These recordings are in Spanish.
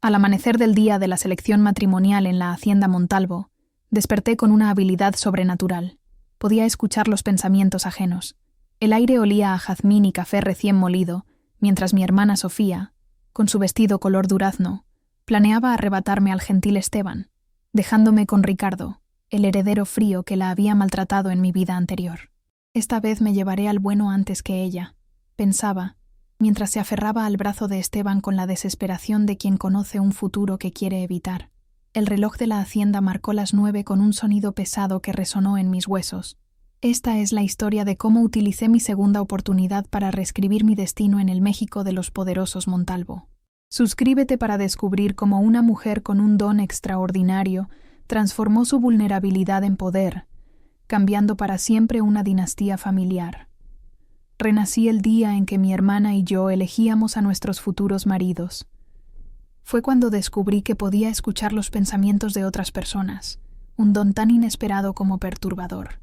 Al amanecer del día de la selección matrimonial en la hacienda Montalvo, desperté con una habilidad sobrenatural. Podía escuchar los pensamientos ajenos. El aire olía a jazmín y café recién molido, mientras mi hermana Sofía, con su vestido color durazno, planeaba arrebatarme al gentil Esteban, dejándome con Ricardo, el heredero frío que la había maltratado en mi vida anterior. Esta vez me llevaré al bueno antes que ella, pensaba, mientras se aferraba al brazo de Esteban con la desesperación de quien conoce un futuro que quiere evitar. El reloj de la hacienda marcó las 9 con un sonido pesado que resonó en mis huesos. Esta es la historia de cómo utilicé mi segunda oportunidad para reescribir mi destino en el México de los poderosos Montalvo. Suscríbete para descubrir cómo una mujer con un don extraordinario transformó su vulnerabilidad en poder, cambiando para siempre una dinastía familiar. Renací el día en que mi hermana y yo elegíamos a nuestros futuros maridos. Fue cuando descubrí que podía escuchar los pensamientos de otras personas, un don tan inesperado como perturbador.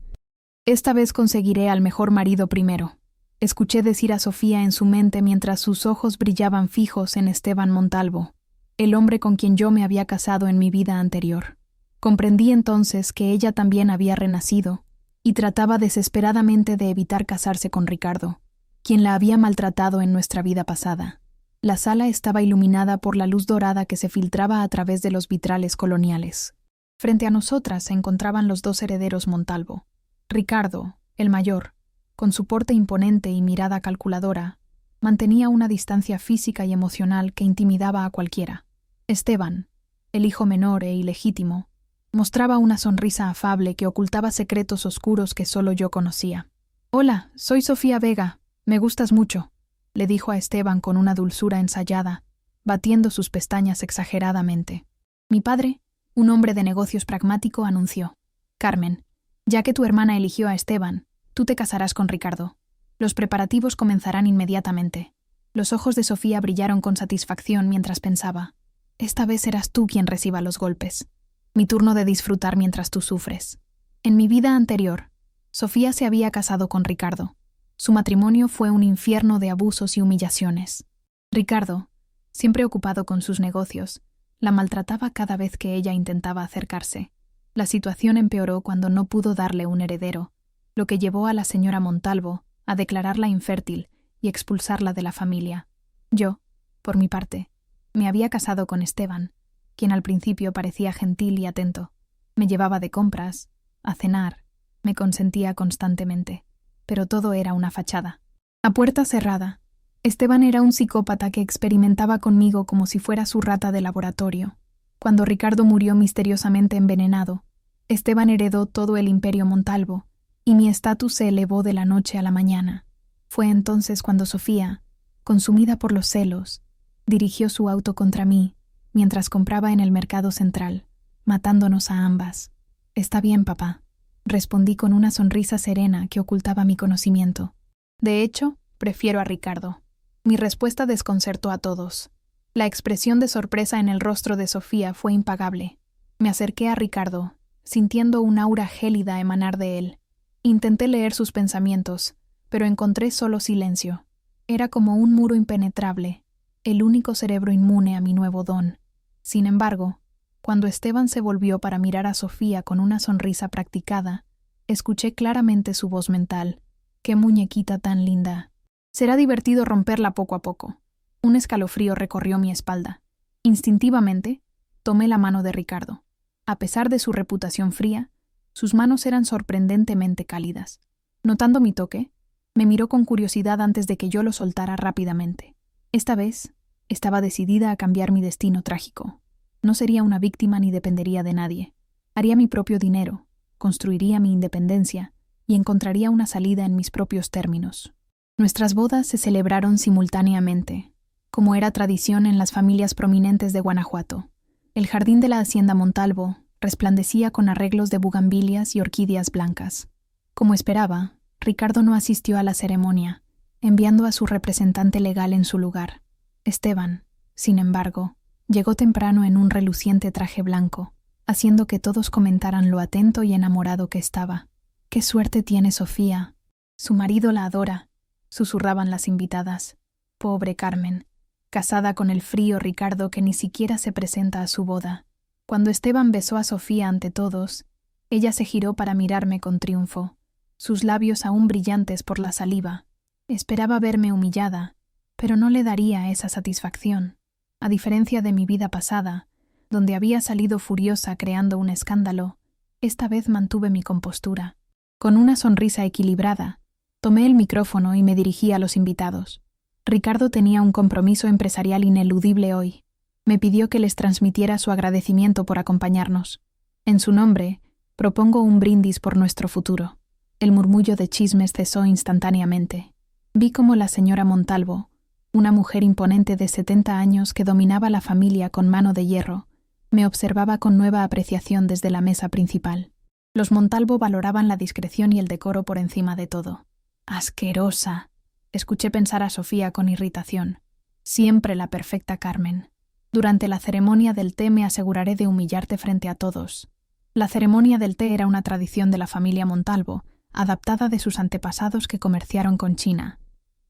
Esta vez conseguiré al mejor marido primero, escuché decir a Sofía en su mente mientras sus ojos brillaban fijos en Esteban Montalvo, el hombre con quien yo me había casado en mi vida anterior. Comprendí entonces que ella también había renacido, y trataba desesperadamente de evitar casarse con Ricardo, quien la había maltratado en nuestra vida pasada. La sala estaba iluminada por la luz dorada que se filtraba a través de los vitrales coloniales. Frente a nosotras se encontraban los dos herederos Montalvo. Ricardo, el mayor, con su porte imponente y mirada calculadora, mantenía una distancia física y emocional que intimidaba a cualquiera. Esteban, el hijo menor e ilegítimo, mostraba una sonrisa afable que ocultaba secretos oscuros que solo yo conocía. «Hola, soy Sofía Vega, me gustas mucho», le dijo a Esteban con una dulzura ensayada, batiendo sus pestañas exageradamente. Mi padre, un hombre de negocios pragmático, anunció: «Carmen, ya que tu hermana eligió a Esteban, tú te casarás con Ricardo. Los preparativos comenzarán inmediatamente». Los ojos de Sofía brillaron con satisfacción mientras pensaba: «Esta vez serás tú quien reciba los golpes. Mi turno de disfrutar mientras tú sufres». En mi vida anterior, Sofía se había casado con Ricardo. Su matrimonio fue un infierno de abusos y humillaciones. Ricardo, siempre ocupado con sus negocios, la maltrataba cada vez que ella intentaba acercarse. La situación empeoró cuando no pudo darle un heredero, lo que llevó a la señora Montalvo a declararla infértil y expulsarla de la familia. Yo, por mi parte, me había casado con Esteban, quien al principio parecía gentil y atento. Me llevaba de compras, a cenar, me consentía constantemente, pero todo era una fachada. A puerta cerrada, Esteban era un psicópata que experimentaba conmigo como si fuera su rata de laboratorio. Cuando Ricardo murió misteriosamente envenenado, Esteban heredó todo el imperio Montalvo, y mi estatus se elevó de la noche a la mañana. Fue entonces cuando Sofía, consumida por los celos, dirigió su auto contra mí, mientras compraba en el mercado central, matándonos a ambas. «Está bien, papá», respondí con una sonrisa serena que ocultaba mi conocimiento. De hecho, prefiero a Ricardo. Mi respuesta desconcertó a todos. La expresión de sorpresa en el rostro de Sofía fue impagable. Me acerqué a Ricardo, sintiendo un aura gélida emanar de él. Intenté leer sus pensamientos, pero encontré solo silencio. Era como un muro impenetrable, el único cerebro inmune a mi nuevo don. Sin embargo, cuando Esteban se volvió para mirar a Sofía con una sonrisa practicada, escuché claramente su voz mental. «¡Qué muñequita tan linda! Será divertido romperla poco a poco». Un escalofrío recorrió mi espalda. Instintivamente, tomé la mano de Ricardo. A pesar de su reputación fría, sus manos eran sorprendentemente cálidas. Notando mi toque, me miró con curiosidad antes de que yo lo soltara rápidamente. Esta vez, estaba decidida a cambiar mi destino trágico. No sería una víctima ni dependería de nadie. Haría mi propio dinero, construiría mi independencia y encontraría una salida en mis propios términos. Nuestras bodas se celebraron simultáneamente, como era tradición en las familias prominentes de Guanajuato. El jardín de la hacienda Montalvo resplandecía con arreglos de bugambilias y orquídeas blancas. Como esperaba, Ricardo no asistió a la ceremonia, enviando a su representante legal en su lugar. Esteban, sin embargo, llegó temprano en un reluciente traje blanco, haciendo que todos comentaran lo atento y enamorado que estaba. «¡Qué suerte tiene Sofía! Su marido la adora», susurraban las invitadas. «Pobre Carmen, casada con el frío Ricardo que ni siquiera se presenta a su boda. Cuando Esteban besó a Sofía ante todos, ella se giró para mirarme con triunfo, sus labios aún brillantes por la saliva. Esperaba verme humillada, pero no le daría esa satisfacción. A diferencia de mi vida pasada, donde había salido furiosa creando un escándalo, esta vez mantuve mi compostura. Con una sonrisa equilibrada, tomé el micrófono y me dirigí a los invitados. Ricardo tenía un compromiso empresarial ineludible hoy. Me pidió que les transmitiera su agradecimiento por acompañarnos. En su nombre, propongo un brindis por nuestro futuro. El murmullo de chismes cesó instantáneamente. Vi cómo la señora Montalvo, una mujer imponente de 70 años que dominaba la familia con mano de hierro, me observaba con nueva apreciación desde la mesa principal. Los Montalvo valoraban la discreción y el decoro por encima de todo. «¡Asquerosa!», escuché pensar a Sofía con irritación. «Siempre la perfecta Carmen. Durante la ceremonia del té me aseguraré de humillarte frente a todos». La ceremonia del té era una tradición de la familia Montalvo, adaptada de sus antepasados que comerciaron con China.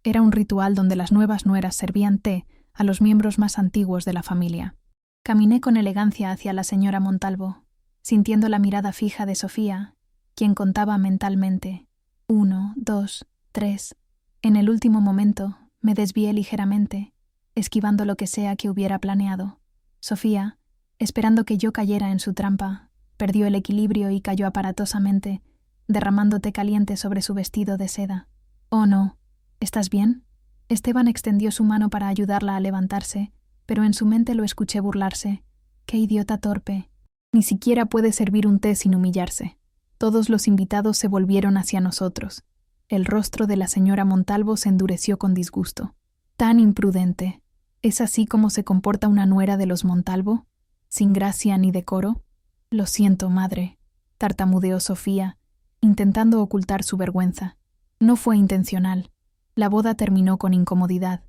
Era un ritual donde las nuevas nueras servían té a los miembros más antiguos de la familia. Caminé con elegancia hacia la señora Montalvo, sintiendo la mirada fija de Sofía, quien contaba mentalmente 1, 2, 3. En el último momento me desvié ligeramente, esquivando lo que sea que hubiera planeado. Sofía, esperando que yo cayera en su trampa, perdió el equilibrio y cayó aparatosamente, derramando té caliente sobre su vestido de seda. «Oh no, ¿estás bien?». Esteban extendió su mano para ayudarla a levantarse, pero en su mente lo escuché burlarse. «¡Qué idiota torpe! Ni siquiera puede servir un té sin humillarse». Todos los invitados se volvieron hacia nosotros. El rostro de la señora Montalvo se endureció con disgusto. «Tan imprudente. ¿Es así como se comporta una nuera de los Montalvo? ¿Sin gracia ni decoro?». «Lo siento, madre», tartamudeó Sofía, intentando ocultar su vergüenza. No fue intencional. La boda terminó con incomodidad.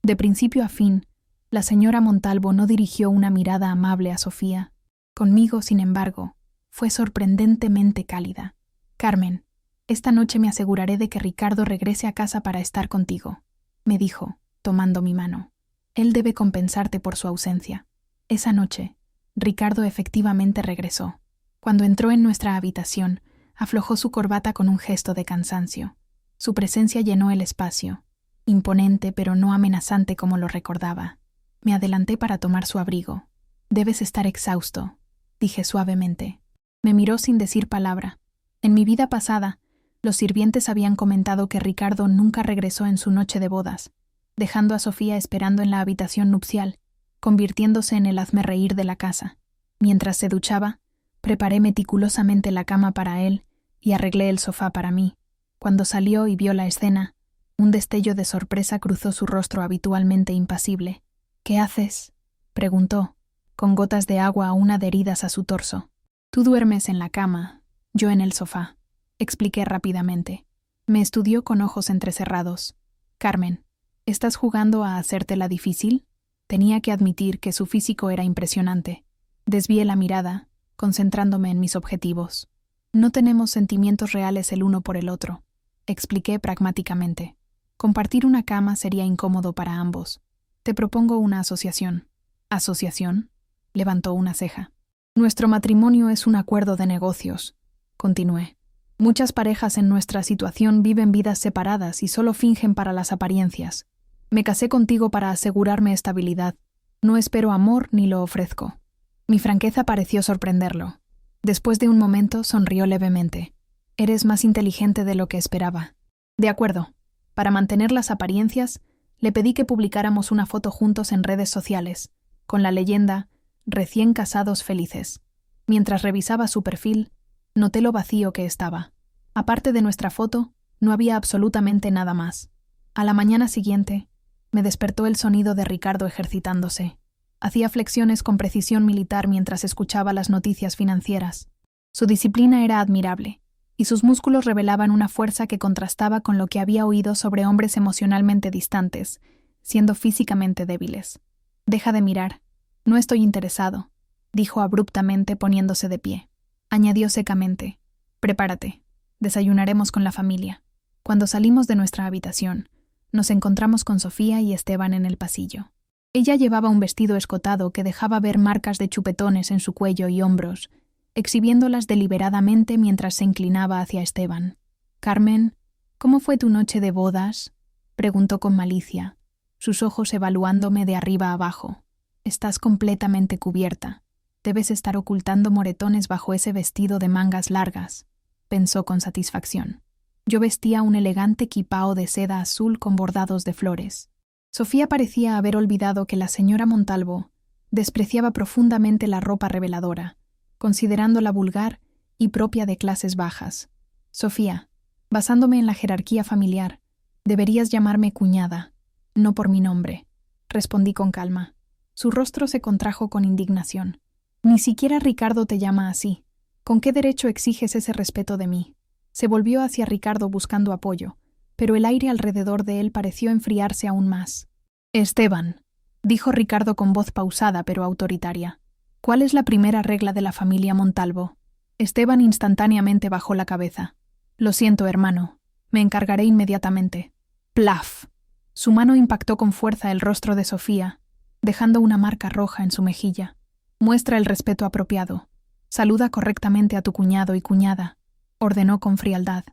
De principio a fin, la señora Montalvo no dirigió una mirada amable a Sofía. Conmigo, sin embargo, fue sorprendentemente cálida. «Carmen, esta noche me aseguraré de que Ricardo regrese a casa para estar contigo», me dijo, tomando mi mano. «Él debe compensarte por su ausencia». Esa noche, Ricardo efectivamente regresó. Cuando entró en nuestra habitación, aflojó su corbata con un gesto de cansancio. Su presencia llenó el espacio, imponente pero no amenazante como lo recordaba. Me adelanté para tomar su abrigo. «Debes estar exhausto», dije suavemente. Me miró sin decir palabra. En mi vida pasada, los sirvientes habían comentado que Ricardo nunca regresó en su noche de bodas, dejando a Sofía esperando en la habitación nupcial, convirtiéndose en el hazmerreír de la casa. Mientras se duchaba, preparé meticulosamente la cama para él y arreglé el sofá para mí. Cuando salió y vio la escena, un destello de sorpresa cruzó su rostro habitualmente impasible. «¿Qué haces?», preguntó, con gotas de agua aún adheridas a su torso. «Tú duermes en la cama, yo en el sofá», expliqué rápidamente. Me estudió con ojos entrecerrados. «Carmen, ¿estás jugando a hacértela difícil?». Tenía que admitir que su físico era impresionante. Desvié la mirada, concentrándome en mis objetivos. «No tenemos sentimientos reales el uno por el otro», expliqué pragmáticamente. «Compartir una cama sería incómodo para ambos. Te propongo una asociación». «¿Asociación?», levantó una ceja. «Nuestro matrimonio es un acuerdo de negocios», continué. «Muchas parejas en nuestra situación viven vidas separadas y solo fingen para las apariencias. Me casé contigo para asegurarme estabilidad. No espero amor ni lo ofrezco». Mi franqueza pareció sorprenderlo. Después de un momento sonrió levemente. «Eres más inteligente de lo que esperaba». «De acuerdo. Para mantener las apariencias, le pedí que publicáramos una foto juntos en redes sociales, con la leyenda «Recién casados felices». Mientras revisaba su perfil, noté lo vacío que estaba. Aparte de nuestra foto, no había absolutamente nada más. A la mañana siguiente, me despertó el sonido de Ricardo ejercitándose. Hacía flexiones con precisión militar mientras escuchaba las noticias financieras. Su disciplina era admirable, y sus músculos revelaban una fuerza que contrastaba con lo que había oído sobre hombres emocionalmente distantes, siendo físicamente débiles. «Deja de mirar. No estoy interesado», dijo abruptamente poniéndose de pie. Añadió secamente: «Prepárate. Desayunaremos con la familia». Cuando salimos de nuestra habitación, nos encontramos con Sofía y Esteban en el pasillo. Ella llevaba un vestido escotado que dejaba ver marcas de chupetones en su cuello y hombros, exhibiéndolas deliberadamente mientras se inclinaba hacia Esteban. «Carmen, ¿cómo fue tu noche de bodas?», preguntó con malicia, sus ojos evaluándome de arriba a abajo. «Estás completamente cubierta. Debes estar ocultando moretones bajo ese vestido de mangas largas», pensó con satisfacción. Yo vestía un elegante quipao de seda azul con bordados de flores. Sofía parecía haber olvidado que la señora Montalvo despreciaba profundamente la ropa reveladora, considerándola vulgar y propia de clases bajas. «Sofía, basándome en la jerarquía familiar, deberías llamarme cuñada, no por mi nombre», respondí con calma. Su rostro se contrajo con indignación. «Ni siquiera Ricardo te llama así. ¿Con qué derecho exiges ese respeto de mí?». Se volvió hacia Ricardo buscando apoyo, pero el aire alrededor de él pareció enfriarse aún más. «Esteban», dijo Ricardo con voz pausada pero autoritaria, «¿cuál es la primera regla de la familia Montalvo?». Esteban instantáneamente bajó la cabeza. «Lo siento, hermano. Me encargaré inmediatamente». «Plaf». Su mano impactó con fuerza el rostro de Sofía, dejando una marca roja en su mejilla. «Muestra el respeto apropiado. Saluda correctamente a tu cuñado y cuñada», ordenó con frialdad.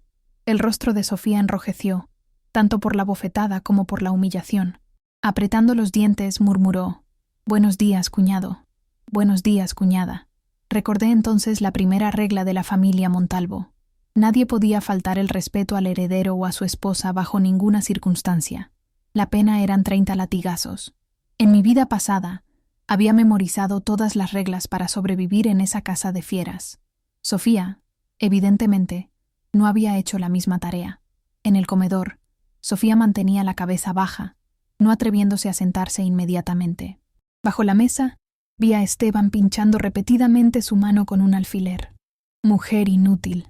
El rostro de Sofía enrojeció, tanto por la bofetada como por la humillación. Apretando los dientes, murmuró: «Buenos días, cuñado. Buenos días, cuñada». Recordé entonces la primera regla de la familia Montalvo. Nadie podía faltar el respeto al heredero o a su esposa bajo ninguna circunstancia. La pena eran 30 latigazos. En mi vida pasada, había memorizado todas las reglas para sobrevivir en esa casa de fieras. Sofía, evidentemente, no había hecho la misma tarea. En el comedor, Sofía mantenía la cabeza baja, no atreviéndose a sentarse inmediatamente. Bajo la mesa, vi a Esteban pinchando repetidamente su mano con un alfiler. «Mujer inútil.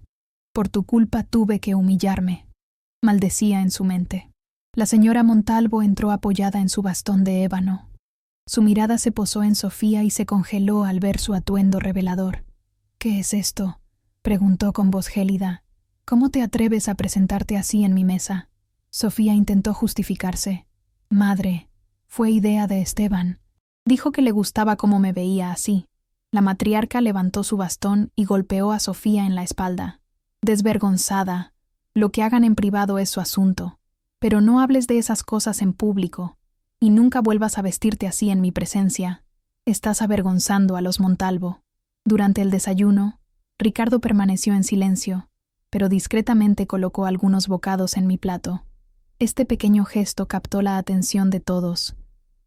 Por tu culpa tuve que humillarme», maldecía en su mente. La señora Montalvo entró apoyada en su bastón de ébano. Su mirada se posó en Sofía y se congeló al ver su atuendo revelador. «¿Qué es esto?», preguntó con voz gélida. «¿Cómo te atreves a presentarte así en mi mesa?». Sofía intentó justificarse. «Madre, fue idea de Esteban. Dijo que le gustaba cómo me veía así». La matriarca levantó su bastón y golpeó a Sofía en la espalda. «Desvergonzada. Lo que hagan en privado es su asunto. Pero no hables de esas cosas en público. Y nunca vuelvas a vestirte así en mi presencia. Estás avergonzando a los Montalvo». Durante el desayuno, Ricardo permaneció en silencio, pero discretamente colocó algunos bocados en mi plato. Este pequeño gesto captó la atención de todos,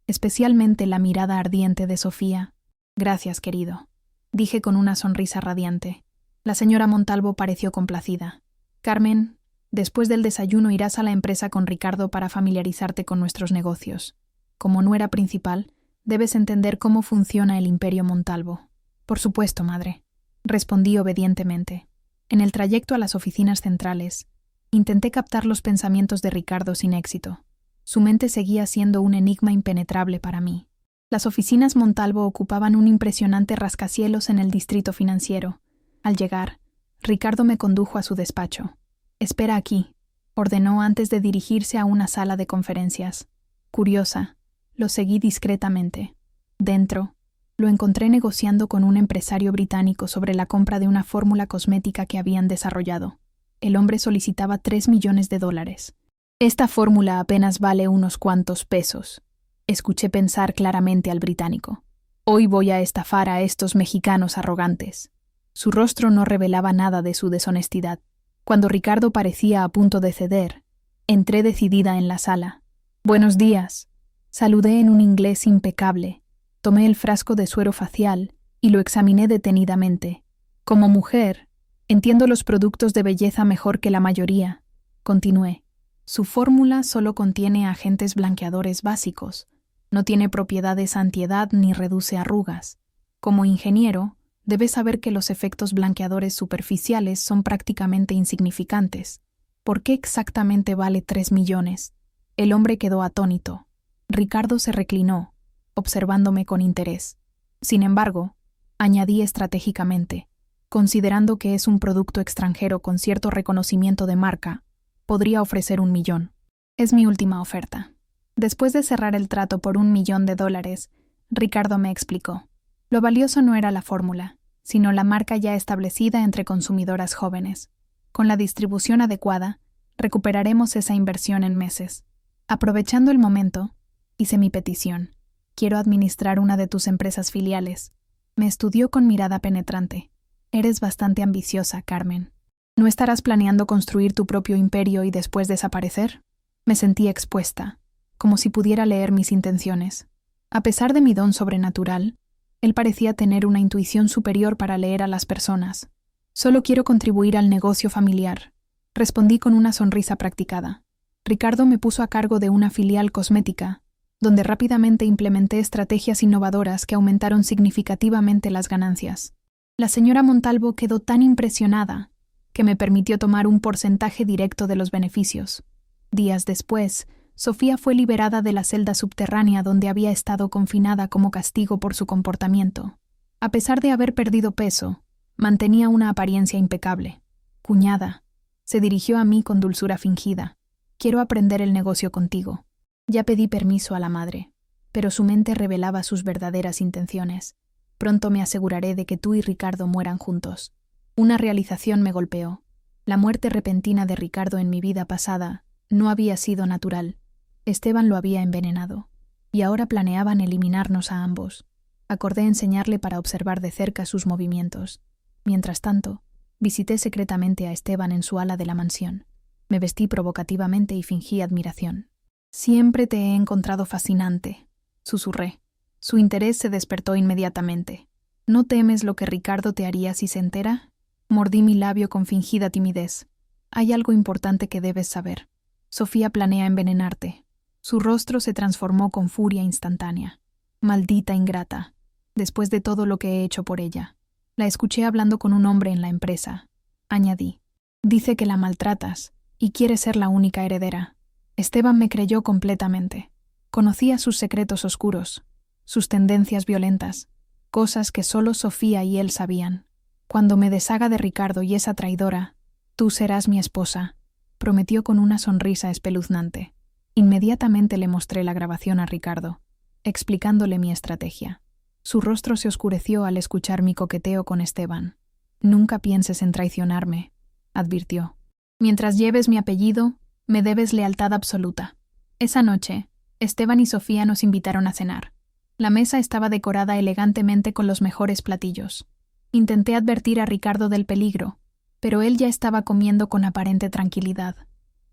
especialmente la mirada ardiente de Sofía. «Gracias, querido», dije con una sonrisa radiante. La señora Montalvo pareció complacida. «Carmen, después del desayuno irás a la empresa con Ricardo para familiarizarte con nuestros negocios. Como nuera principal, debes entender cómo funciona el imperio Montalvo». «Por supuesto, madre», respondí obedientemente. En el trayecto a las oficinas centrales, intenté captar los pensamientos de Ricardo sin éxito. Su mente seguía siendo un enigma impenetrable para mí. Las oficinas Montalvo ocupaban un impresionante rascacielos en el distrito financiero. Al llegar, Ricardo me condujo a su despacho. «Espera aquí», ordenó antes de dirigirse a una sala de conferencias. Curiosa, lo seguí discretamente. Dentro, lo encontré negociando con un empresario británico sobre la compra de una fórmula cosmética que habían desarrollado. El hombre solicitaba $3 millones. «Esta fórmula apenas vale unos cuantos pesos», escuché pensar claramente al británico. «Hoy voy a estafar a estos mexicanos arrogantes». Su rostro no revelaba nada de su deshonestidad. Cuando Ricardo parecía a punto de ceder, entré decidida en la sala. «Buenos días». Saludé en un inglés impecable. Tomé el frasco de suero facial y lo examiné detenidamente. «Como mujer, entiendo los productos de belleza mejor que la mayoría», continué. «Su fórmula solo contiene agentes blanqueadores básicos. No tiene propiedades antiedad ni reduce arrugas. Como ingeniero, debes saber que los efectos blanqueadores superficiales son prácticamente insignificantes. ¿Por qué exactamente vale 3 millones? El hombre quedó atónito. Ricardo se reclinó, observándome con interés. Sin embargo, añadí estratégicamente, considerando que es un producto extranjero con cierto reconocimiento de marca, podría ofrecer 1 millón. Es mi última oferta. Después de cerrar el trato por $1.000.000, Ricardo me explicó. Lo valioso no era la fórmula, sino la marca ya establecida entre consumidoras jóvenes. Con la distribución adecuada, recuperaremos esa inversión en meses. Aprovechando el momento, hice mi petición. Quiero administrar una de tus empresas filiales. Me estudió con mirada penetrante. Eres bastante ambiciosa, Carmen. ¿No estarás planeando construir tu propio imperio y después desaparecer? Me sentí expuesta, como si pudiera leer mis intenciones. A pesar de mi don sobrenatural, él parecía tener una intuición superior para leer a las personas. Solo quiero contribuir al negocio familiar, respondí con una sonrisa practicada. Ricardo me puso a cargo de una filial cosmética, donde rápidamente implementé estrategias innovadoras que aumentaron significativamente las ganancias. La señora Montalvo quedó tan impresionada que me permitió tomar un porcentaje directo de los beneficios. Días después, Sofía fue liberada de la celda subterránea donde había estado confinada como castigo por su comportamiento. A pesar de haber perdido peso, mantenía una apariencia impecable. Cuñada, se dirigió a mí con dulzura fingida. Quiero aprender el negocio contigo. Ya pedí permiso a la madre, pero su mente revelaba sus verdaderas intenciones. Pronto me aseguraré de que tú y Ricardo mueran juntos. Una realización me golpeó. La muerte repentina de Ricardo en mi vida pasada no había sido natural. Esteban lo había envenenado, y ahora planeaban eliminarnos a ambos. Acordé enseñarle para observar de cerca sus movimientos. Mientras tanto, visité secretamente a Esteban en su ala de la mansión. Me vestí provocativamente y fingí admiración. Siempre te he encontrado fascinante, susurré. Su interés se despertó inmediatamente. ¿No temes lo que Ricardo te haría si se entera? Mordí mi labio con fingida timidez. Hay algo importante que debes saber. Sofía planea envenenarte. Su rostro se transformó con furia instantánea. Maldita ingrata. Después de todo lo que he hecho por ella. La escuché hablando con un hombre en la empresa. Añadí. Dice que la maltratas y quiere ser la única heredera. Esteban me creyó completamente. Conocía sus secretos oscuros, sus tendencias violentas, cosas que solo Sofía y él sabían. Cuando me deshaga de Ricardo y esa traidora, tú serás mi esposa, prometió con una sonrisa espeluznante. Inmediatamente le mostré la grabación a Ricardo, explicándole mi estrategia. Su rostro se oscureció al escuchar mi coqueteo con Esteban. Nunca pienses en traicionarme, advirtió. Mientras lleves mi apellido, me debes lealtad absoluta. Esa noche, Esteban y Sofía nos invitaron a cenar. La mesa estaba decorada elegantemente con los mejores platillos. Intenté advertir a Ricardo del peligro, pero él ya estaba comiendo con aparente tranquilidad.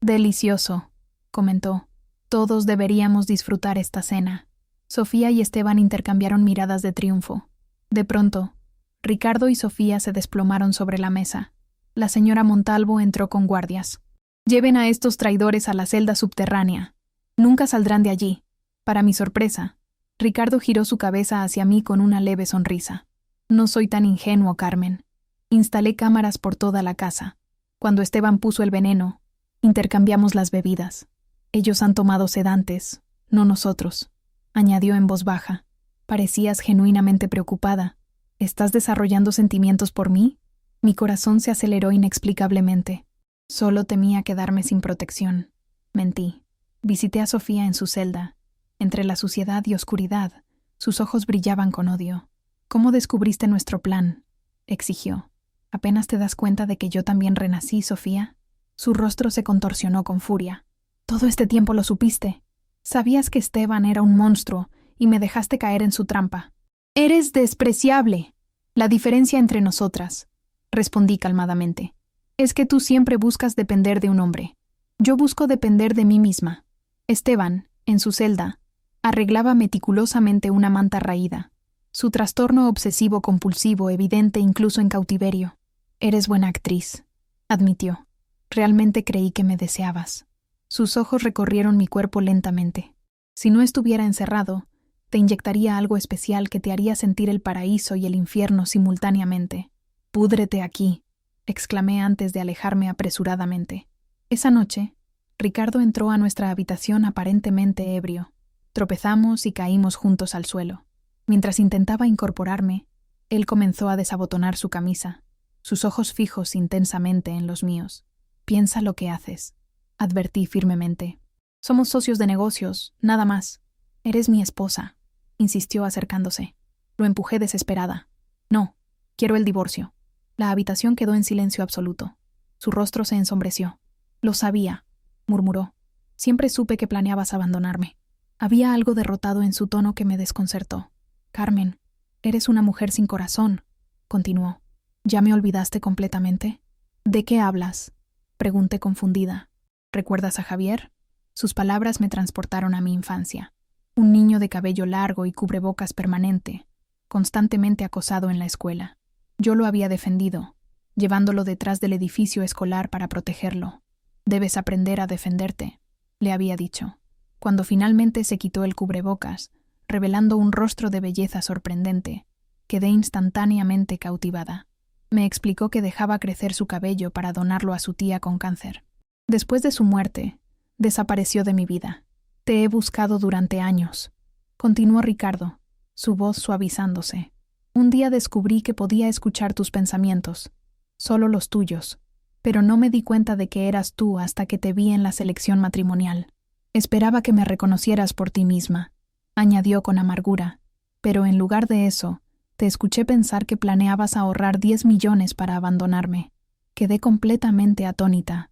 Delicioso, comentó. Todos deberíamos disfrutar esta cena. Sofía y Esteban intercambiaron miradas de triunfo. De pronto, Ricardo y Sofía se desplomaron sobre la mesa. La señora Montalvo entró con guardias. Lleven a estos traidores a la celda subterránea. Nunca saldrán de allí. Para mi sorpresa, Ricardo giró su cabeza hacia mí con una leve sonrisa. No soy tan ingenuo, Carmen. Instalé cámaras por toda la casa. Cuando Esteban puso el veneno, intercambiamos las bebidas. Ellos han tomado sedantes, no nosotros, añadió en voz baja. Parecías genuinamente preocupada. ¿Estás desarrollando sentimientos por mí? Mi corazón se aceleró inexplicablemente. Solo temía quedarme sin protección. Mentí. Visité a Sofía en su celda. Entre la suciedad y oscuridad, sus ojos brillaban con odio. ¿Cómo descubriste nuestro plan?, exigió. ¿Apenas te das cuenta de que yo también renací, Sofía? Su rostro se contorsionó con furia. Todo este tiempo lo supiste. Sabías que Esteban era un monstruo y me dejaste caer en su trampa. Eres despreciable. La diferencia entre nosotras, respondí calmadamente, es que tú siempre buscas depender de un hombre. Yo busco depender de mí misma. Esteban, en su celda, arreglaba meticulosamente una manta raída. Su trastorno obsesivo-compulsivo evidente incluso en cautiverio. Eres buena actriz, admitió. Realmente creí que me deseabas. Sus ojos recorrieron mi cuerpo lentamente. Si no estuviera encerrado, te inyectaría algo especial que te haría sentir el paraíso y el infierno simultáneamente. Púdrete aquí, exclamé antes de alejarme apresuradamente. Esa noche, Ricardo entró a nuestra habitación aparentemente ebrio. Tropezamos y caímos juntos al suelo. Mientras intentaba incorporarme, él comenzó a desabotonar su camisa, sus ojos fijos intensamente en los míos. Piensa lo que haces, advertí firmemente. Somos socios de negocios, nada más. Eres mi esposa, insistió acercándose. Lo empujé desesperada. No, quiero el divorcio. La habitación quedó en silencio absoluto. Su rostro se ensombreció. Lo sabía, murmuró. Siempre supe que planeabas abandonarme. Había algo derrotado en su tono que me desconcertó. Carmen, eres una mujer sin corazón, continuó. ¿Ya me olvidaste completamente? ¿De qué hablas?, pregunté confundida. ¿Recuerdas a Javier? Sus palabras me transportaron a mi infancia. Un niño de cabello largo y cubrebocas permanente, constantemente acosado en la escuela. Yo lo había defendido, llevándolo detrás del edificio escolar para protegerlo. Debes aprender a defenderte, le había dicho. Cuando finalmente se quitó el cubrebocas, revelando un rostro de belleza sorprendente, quedé instantáneamente cautivada. Me explicó que dejaba crecer su cabello para donarlo a su tía con cáncer. Después de su muerte, desapareció de mi vida. Te he buscado durante años, continuó Ricardo, su voz suavizándose. Un día descubrí que podía escuchar tus pensamientos, solo los tuyos, pero no me di cuenta de que eras tú hasta que te vi en la selección matrimonial. Esperaba que me reconocieras por ti misma, añadió con amargura, pero en lugar de eso, te escuché pensar que planeabas ahorrar 10 millones para abandonarme. Quedé completamente atónita.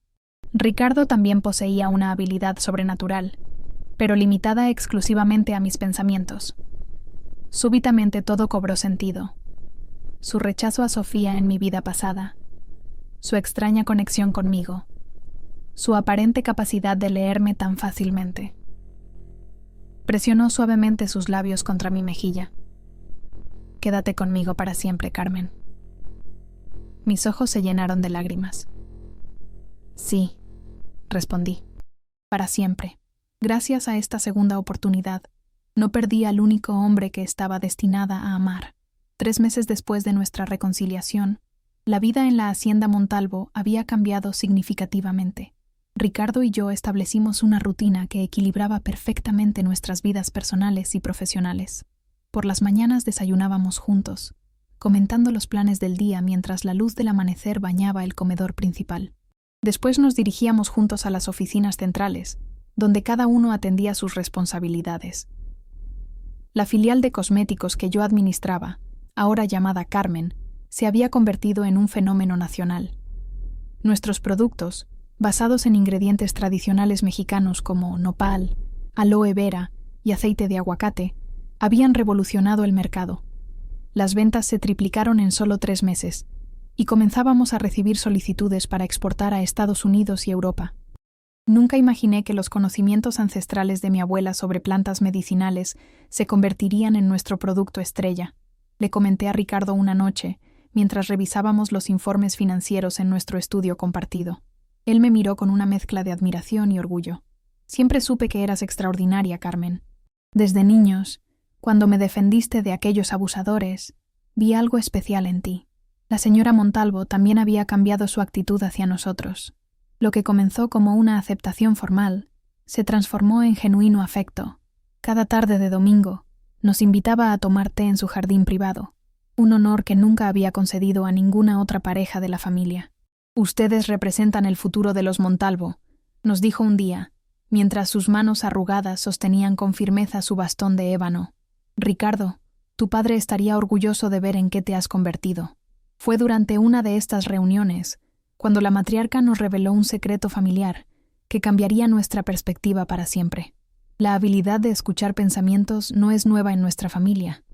Ricardo también poseía una habilidad sobrenatural, pero limitada exclusivamente a mis pensamientos. Súbitamente todo cobró sentido. Su rechazo a Sofía en mi vida pasada, su extraña conexión conmigo, su aparente capacidad de leerme tan fácilmente. Presionó suavemente sus labios contra mi mejilla. Quédate conmigo para siempre, Carmen. Mis ojos se llenaron de lágrimas. Sí, respondí. Para siempre. Gracias a esta segunda oportunidad, no perdí al único hombre que estaba destinada a amar. 3 meses después de nuestra reconciliación, la vida en la hacienda Montalvo había cambiado significativamente. Ricardo y yo establecimos una rutina que equilibraba perfectamente nuestras vidas personales y profesionales. Por las mañanas desayunábamos juntos, comentando los planes del día mientras la luz del amanecer bañaba el comedor principal. Después nos dirigíamos juntos a las oficinas centrales, donde cada uno atendía sus responsabilidades. La filial de cosméticos que yo administraba, ahora llamada Carmen, se había convertido en un fenómeno nacional. Nuestros productos, basados en ingredientes tradicionales mexicanos como nopal, aloe vera y aceite de aguacate, habían revolucionado el mercado. Las ventas se triplicaron en solo 3 meses, y comenzábamos a recibir solicitudes para exportar a Estados Unidos y Europa. Nunca imaginé que los conocimientos ancestrales de mi abuela sobre plantas medicinales se convertirían en nuestro producto estrella. Le comenté a Ricardo una noche, mientras revisábamos los informes financieros en nuestro estudio compartido. Él me miró con una mezcla de admiración y orgullo. Siempre supe que eras extraordinaria, Carmen. Desde niños, cuando me defendiste de aquellos abusadores, vi algo especial en ti. La señora Montalvo también había cambiado su actitud hacia nosotros. Lo que comenzó como una aceptación formal, se transformó en genuino afecto. Cada tarde de domingo, nos invitaba a tomar té en su jardín privado, un honor que nunca había concedido a ninguna otra pareja de la familia. Ustedes representan el futuro de los Montalvo, nos dijo un día, mientras sus manos arrugadas sostenían con firmeza su bastón de ébano. Ricardo, tu padre estaría orgulloso de ver en qué te has convertido. Fue durante una de estas reuniones, cuando la matriarca nos reveló un secreto familiar que cambiaría nuestra perspectiva para siempre. La habilidad de escuchar pensamientos no es nueva en nuestra familia.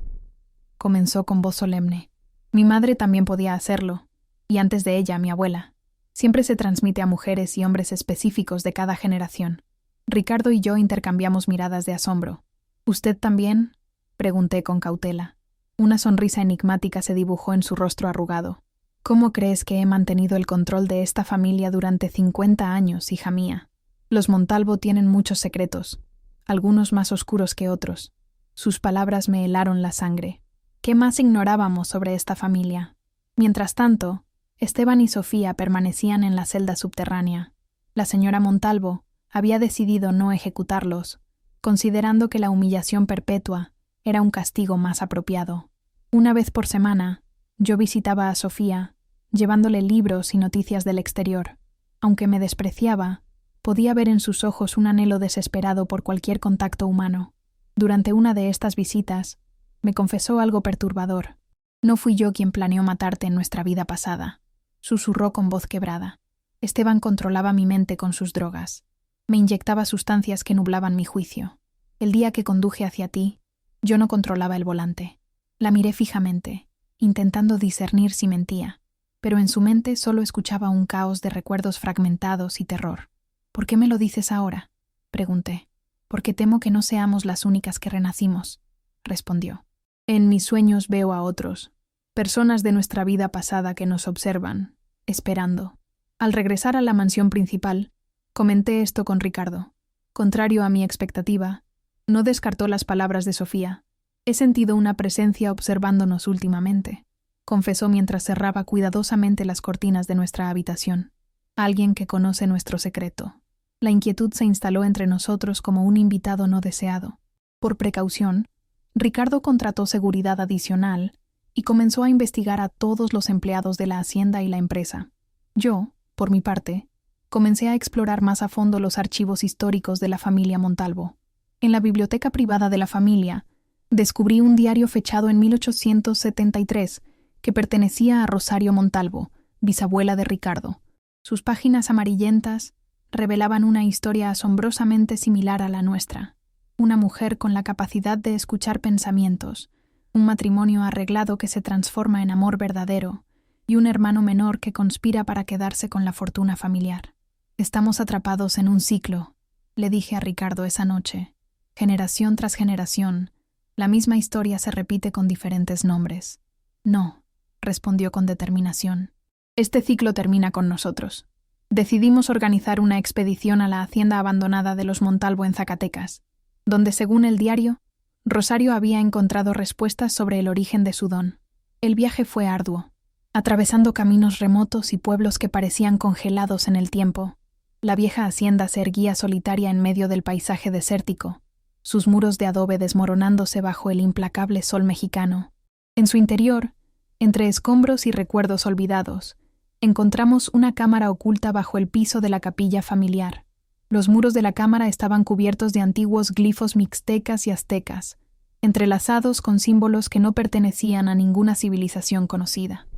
Comenzó con voz solemne. Mi madre también podía hacerlo, y antes de ella, mi abuela. Siempre se transmite a mujeres y hombres específicos de cada generación. Ricardo y yo intercambiamos miradas de asombro. ¿Usted también?, pregunté con cautela. Una sonrisa enigmática se dibujó en su rostro arrugado. ¿Cómo crees que he mantenido el control de esta familia durante 50 años, hija mía? Los Montalvo tienen muchos secretos, algunos más oscuros que otros. Sus palabras me helaron la sangre. ¿Qué más ignorábamos sobre esta familia? Mientras tanto, Esteban y Sofía permanecían en la celda subterránea. La señora Montalvo había decidido no ejecutarlos, considerando que la humillación perpetua era un castigo más apropiado. Una vez por semana, yo visitaba a Sofía, llevándole libros y noticias del exterior. Aunque me despreciaba, Podía ver en sus ojos un anhelo desesperado por cualquier contacto humano. Durante una de estas visitas, me confesó algo perturbador. No fui yo quien planeó matarte en nuestra vida pasada, susurró con voz quebrada. Esteban controlaba mi mente con sus drogas. Me inyectaba sustancias que nublaban mi juicio. El día que conduje hacia ti, yo no controlaba el volante. La miré fijamente, intentando discernir si mentía, pero en su mente solo escuchaba un caos de recuerdos fragmentados y terror. ¿Por qué me lo dices ahora?, pregunté. Porque temo que no seamos las únicas que renacimos, respondió. En mis sueños veo a otros, personas de nuestra vida pasada que nos observan, esperando. Al regresar a la mansión principal, comenté esto con Ricardo. Contrario a mi expectativa, no descartó las palabras de Sofía. He sentido una presencia observándonos últimamente, confesó mientras cerraba cuidadosamente las cortinas de nuestra habitación. Alguien que conoce nuestro secreto. La inquietud se instaló entre nosotros como un invitado no deseado. Por precaución, Ricardo contrató seguridad adicional y comenzó a investigar a todos los empleados de la hacienda y la empresa. Yo, por mi parte, comencé a explorar más a fondo los archivos históricos de la familia Montalvo. En la biblioteca privada de la familia, descubrí un diario fechado en 1873 que pertenecía a Rosario Montalvo, bisabuela de Ricardo. Sus páginas amarillentas revelaban una historia asombrosamente similar a la nuestra. Una mujer con la capacidad de escuchar pensamientos, un matrimonio arreglado que se transforma en amor verdadero, y un hermano menor que conspira para quedarse con la fortuna familiar. Estamos atrapados en un ciclo, le dije a Ricardo esa noche. Generación tras generación, la misma historia se repite con diferentes nombres. No, respondió con determinación. Este ciclo termina con nosotros. Decidimos organizar una expedición a la hacienda abandonada de los Montalvo en Zacatecas, donde, según el diario, Rosario había encontrado respuestas sobre el origen de su don. El viaje fue arduo, atravesando caminos remotos y pueblos que parecían congelados en el tiempo. La vieja hacienda se erguía solitaria en medio del paisaje desértico, sus muros de adobe desmoronándose bajo el implacable sol mexicano. En su interior, entre escombros y recuerdos olvidados, encontramos una cámara oculta bajo el piso de la capilla familiar. Los muros de la cámara estaban cubiertos de antiguos glifos mixtecas y aztecas, entrelazados con símbolos que no pertenecían a ninguna civilización conocida.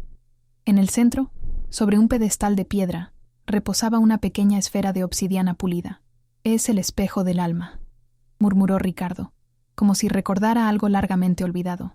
En el centro, sobre un pedestal de piedra, reposaba una pequeña esfera de obsidiana pulida. «Es el espejo del alma», murmuró Ricardo, como si recordara algo largamente olvidado.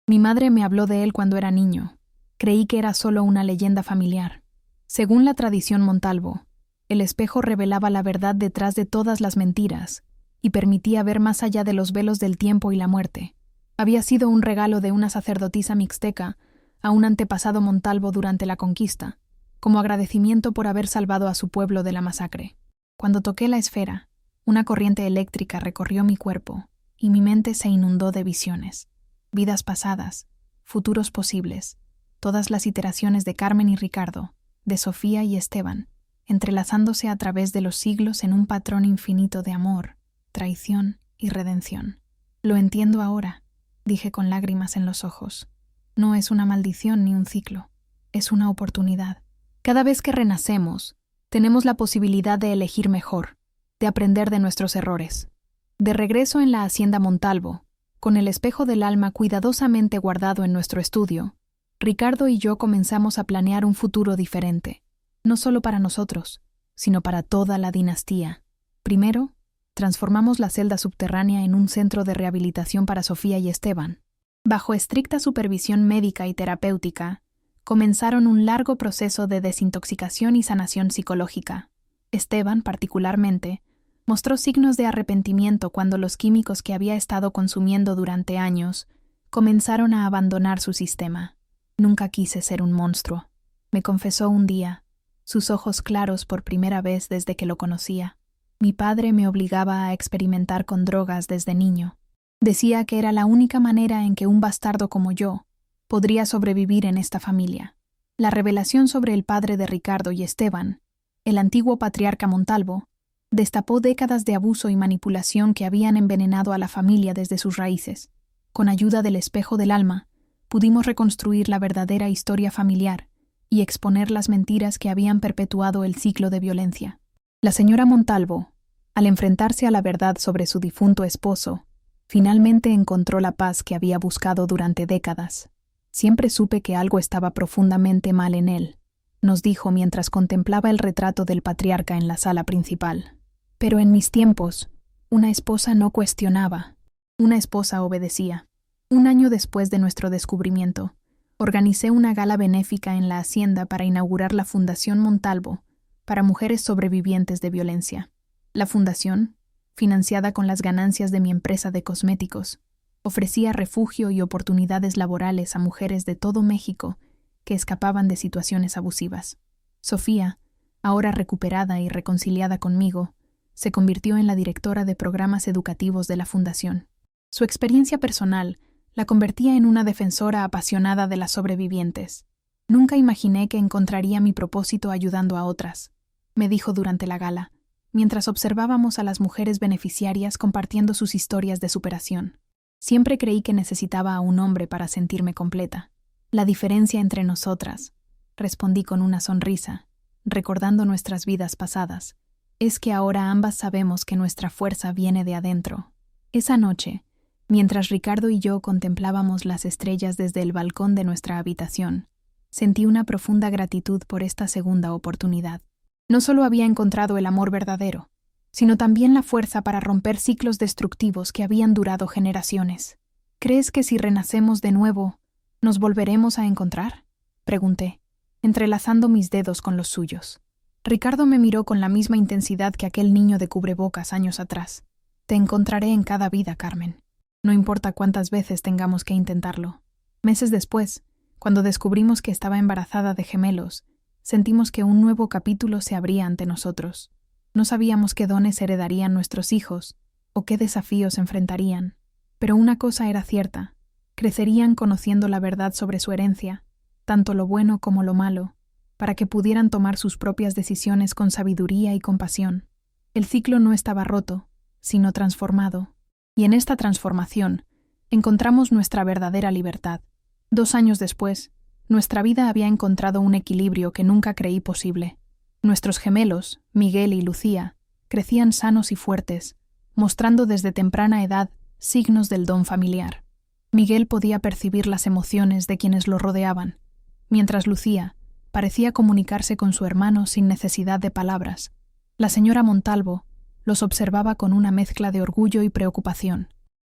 «Mi madre me habló de él cuando era niño. Creí que era solo una leyenda familiar. Según la tradición Montalvo, el espejo revelaba la verdad detrás de todas las mentiras y permitía ver más allá de los velos del tiempo y la muerte. Había sido un regalo de una sacerdotisa mixteca a un antepasado Montalvo durante la conquista, como agradecimiento por haber salvado a su pueblo de la masacre. Cuando toqué la esfera, una corriente eléctrica recorrió mi cuerpo y mi mente se inundó de visiones. Vidas pasadas, futuros posibles, todas las iteraciones de Carmen y Ricardo, de Sofía y Esteban, entrelazándose a través de los siglos en un patrón infinito de amor, traición y redención. «Lo entiendo ahora», dije con lágrimas en los ojos. «No es una maldición ni un ciclo, es una oportunidad. Cada vez que renacemos, tenemos la posibilidad de elegir mejor, de aprender de nuestros errores». De regreso en la hacienda Montalvo, con el espejo del alma cuidadosamente guardado en nuestro estudio, Ricardo y yo comenzamos a planear un futuro diferente, no solo para nosotros, sino para toda la dinastía. Primero, transformamos la celda subterránea en un centro de rehabilitación para Sofía y Esteban. Bajo estricta supervisión médica y terapéutica, comenzaron un largo proceso de desintoxicación y sanación psicológica. Esteban, particularmente, mostró signos de arrepentimiento cuando los químicos que había estado consumiendo durante años comenzaron a abandonar su sistema. «Nunca quise ser un monstruo», me confesó un día, sus ojos claros por primera vez desde que lo conocía. «Mi padre me obligaba a experimentar con drogas desde niño. Decía que era la única manera en que un bastardo como yo podría sobrevivir en esta familia». La revelación sobre el padre de Ricardo y Esteban, el antiguo patriarca Montalvo, destapó décadas de abuso y manipulación que habían envenenado a la familia desde sus raíces. Con ayuda del espejo del alma, pudimos reconstruir la verdadera historia familiar y exponer las mentiras que habían perpetuado el ciclo de violencia. La señora Montalvo, al enfrentarse a la verdad sobre su difunto esposo, finalmente encontró la paz que había buscado durante décadas. Siempre supe que algo estaba profundamente mal en él, nos dijo mientras contemplaba el retrato del patriarca en la sala principal. Pero en mis tiempos, una esposa no cuestionaba, una esposa obedecía. Un año después de nuestro descubrimiento, organicé una gala benéfica en la hacienda para inaugurar la Fundación Montalvo para mujeres sobrevivientes de violencia. La fundación, financiada con las ganancias de mi empresa de cosméticos, ofrecía refugio y oportunidades laborales a mujeres de todo México que escapaban de situaciones abusivas. Sofía, ahora recuperada y reconciliada conmigo, se convirtió en la directora de programas educativos de la fundación. Su experiencia personal la convertía en una defensora apasionada de las sobrevivientes. Nunca imaginé que encontraría mi propósito ayudando a otras, me dijo durante la gala, mientras observábamos a las mujeres beneficiarias compartiendo sus historias de superación. Siempre creí que necesitaba a un hombre para sentirme completa. La diferencia entre nosotras, respondí con una sonrisa, recordando nuestras vidas pasadas, es que ahora ambas sabemos que nuestra fuerza viene de adentro. Esa noche, mientras Ricardo y yo contemplábamos las estrellas desde el balcón de nuestra habitación, sentí una profunda gratitud por esta segunda oportunidad. No solo había encontrado el amor verdadero, sino también la fuerza para romper ciclos destructivos que habían durado generaciones. ¿Crees que si renacemos de nuevo, nos volveremos a encontrar?, pregunté, entrelazando mis dedos con los suyos. Ricardo me miró con la misma intensidad que aquel niño de cubrebocas años atrás. Te encontraré en cada vida, Carmen. No importa cuántas veces tengamos que intentarlo. Meses después, cuando descubrimos que estaba embarazada de gemelos, sentimos que un nuevo capítulo se abría ante nosotros. No sabíamos qué dones heredarían nuestros hijos o qué desafíos enfrentarían, pero una cosa era cierta: crecerían conociendo la verdad sobre su herencia, tanto lo bueno como lo malo, para que pudieran tomar sus propias decisiones con sabiduría y compasión. El ciclo no estaba roto, sino transformado, y en esta transformación encontramos nuestra verdadera libertad. 2 años después, nuestra vida había encontrado un equilibrio que nunca creí posible. Nuestros gemelos, Miguel y Lucía, crecían sanos y fuertes, mostrando desde temprana edad signos del don familiar. Miguel podía percibir las emociones de quienes lo rodeaban, mientras Lucía parecía comunicarse con su hermano sin necesidad de palabras. La señora Montalvo los observaba con una mezcla de orgullo y preocupación.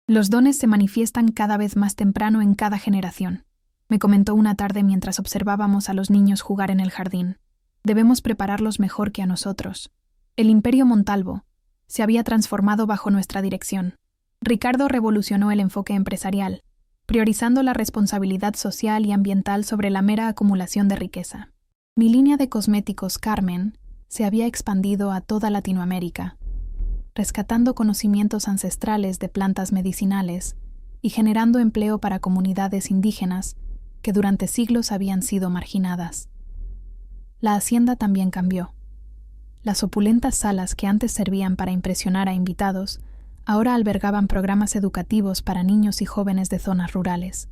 Los dones se manifiestan cada vez más temprano en cada generación, me comentó una tarde mientras observábamos a los niños jugar en el jardín. Debemos prepararlos mejor que a nosotros. El Imperio Montalvo se había transformado bajo nuestra dirección. Ricardo revolucionó el enfoque empresarial, priorizando la responsabilidad social y ambiental sobre la mera acumulación de riqueza. Mi línea de cosméticos Carmen se había expandido a toda Latinoamérica, rescatando conocimientos ancestrales de plantas medicinales y generando empleo para comunidades indígenas que durante siglos habían sido marginadas. La hacienda también cambió. Las opulentas salas que antes servían para impresionar a invitados ahora albergaban programas educativos para niños y jóvenes de zonas rurales.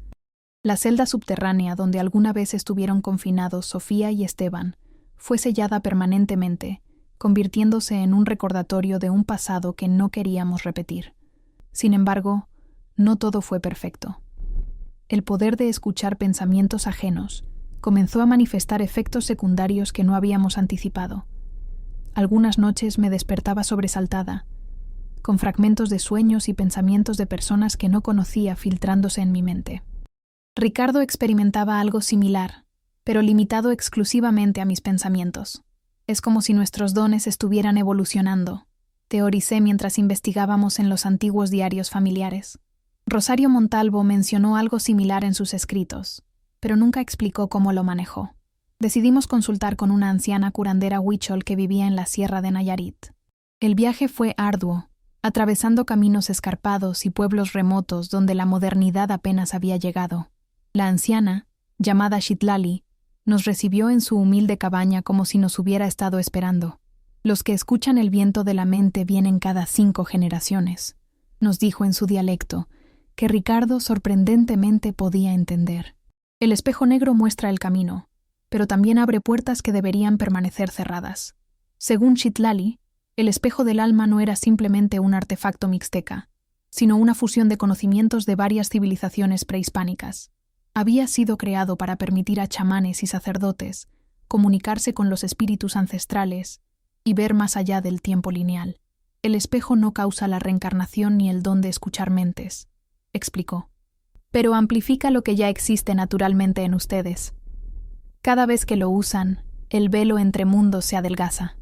La celda subterránea donde alguna vez estuvieron confinados Sofía y Esteban fue sellada permanentemente, convirtiéndose en un recordatorio de un pasado que no queríamos repetir. Sin embargo, no todo fue perfecto. El poder de escuchar pensamientos ajenos comenzó a manifestar efectos secundarios que no habíamos anticipado. Algunas noches me despertaba sobresaltada, con fragmentos de sueños y pensamientos de personas que no conocía filtrándose en mi mente. Ricardo experimentaba algo similar, pero limitado exclusivamente a mis pensamientos. Es como si nuestros dones estuvieran evolucionando, teoricé mientras investigábamos en los antiguos diarios familiares. Rosario Montalvo mencionó algo similar en sus escritos, pero nunca explicó cómo lo manejó. Decidimos consultar con una anciana curandera huichol que vivía en la sierra de Nayarit. El viaje fue arduo, atravesando caminos escarpados y pueblos remotos donde la modernidad apenas había llegado. La anciana, llamada Xitlali, nos recibió en su humilde cabaña como si nos hubiera estado esperando. Los que escuchan el viento de la mente vienen cada 5 generaciones, nos dijo en su dialecto, que Ricardo sorprendentemente podía entender. El espejo negro muestra el camino, pero también abre puertas que deberían permanecer cerradas. Según Xitlali, El espejo del alma no era simplemente un artefacto mixteca, sino una fusión de conocimientos de varias civilizaciones prehispánicas. Había sido creado para permitir a chamanes y sacerdotes comunicarse con los espíritus ancestrales y ver más allá del tiempo lineal. El espejo no causa la reencarnación ni el don de escuchar mentes, explicó, pero amplifica lo que ya existe naturalmente en ustedes. Cada vez que lo usan, el velo entre mundos se adelgaza.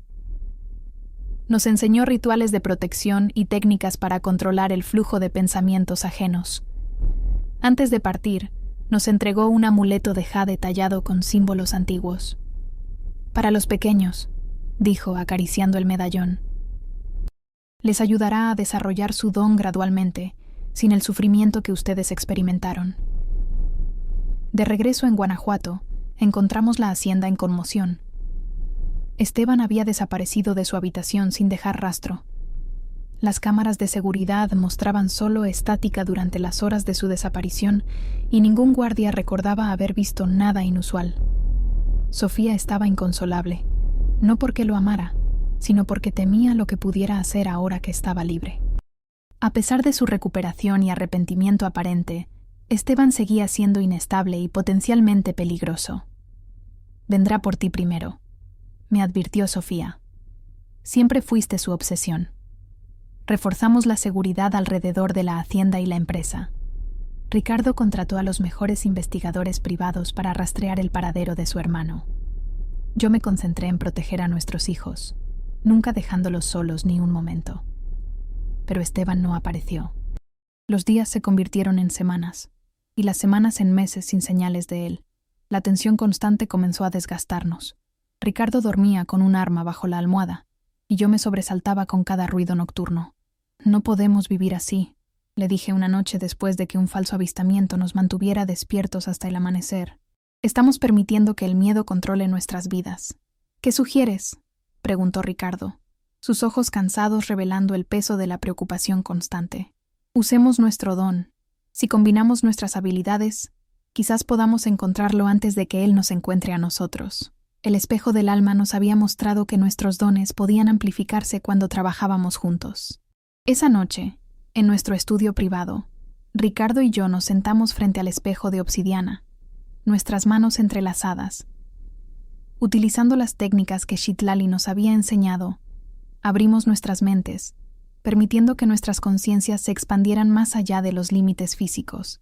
Nos enseñó rituales de protección y técnicas para controlar el flujo de pensamientos ajenos. Antes de partir, nos entregó un amuleto de jade tallado con símbolos antiguos. Para los pequeños, dijo acariciando el medallón. Les ayudará a desarrollar su don gradualmente, sin el sufrimiento que ustedes experimentaron. De regreso en Guanajuato, encontramos la hacienda en conmoción. Esteban había desaparecido de su habitación sin dejar rastro. Las cámaras de seguridad mostraban solo estática durante las horas de su desaparición y ningún guardia recordaba haber visto nada inusual. Sofía estaba inconsolable, no porque lo amara, sino porque temía lo que pudiera hacer ahora que estaba libre. A pesar de su recuperación y arrepentimiento aparente, Esteban seguía siendo inestable y potencialmente peligroso. «Vendrá por ti primero», me advirtió Sofía. «Siempre fuiste su obsesión». Reforzamos la seguridad alrededor de la hacienda y la empresa. Ricardo contrató a los mejores investigadores privados para rastrear el paradero de su hermano. Yo me concentré en proteger a nuestros hijos, nunca dejándolos solos ni un momento. Pero Esteban no apareció. Los días se convirtieron en semanas, y las semanas en meses sin señales de él. La tensión constante comenzó a desgastarnos. Ricardo dormía con un arma bajo la almohada, y yo me sobresaltaba con cada ruido nocturno. «No podemos vivir así», le dije una noche después de que un falso avistamiento nos mantuviera despiertos hasta el amanecer. «Estamos permitiendo que el miedo controle nuestras vidas». «¿Qué sugieres?», preguntó Ricardo, sus ojos cansados revelando el peso de la preocupación constante. «Usemos nuestro don. Si combinamos nuestras habilidades, quizás podamos encontrarlo antes de que él nos encuentre a nosotros». El espejo del alma nos había mostrado que nuestros dones podían amplificarse cuando trabajábamos juntos. Esa noche, en nuestro estudio privado, Ricardo y yo nos sentamos frente al espejo de obsidiana, nuestras manos entrelazadas. Utilizando las técnicas que Citlali nos había enseñado, abrimos nuestras mentes, permitiendo que nuestras conciencias se expandieran más allá de los límites físicos.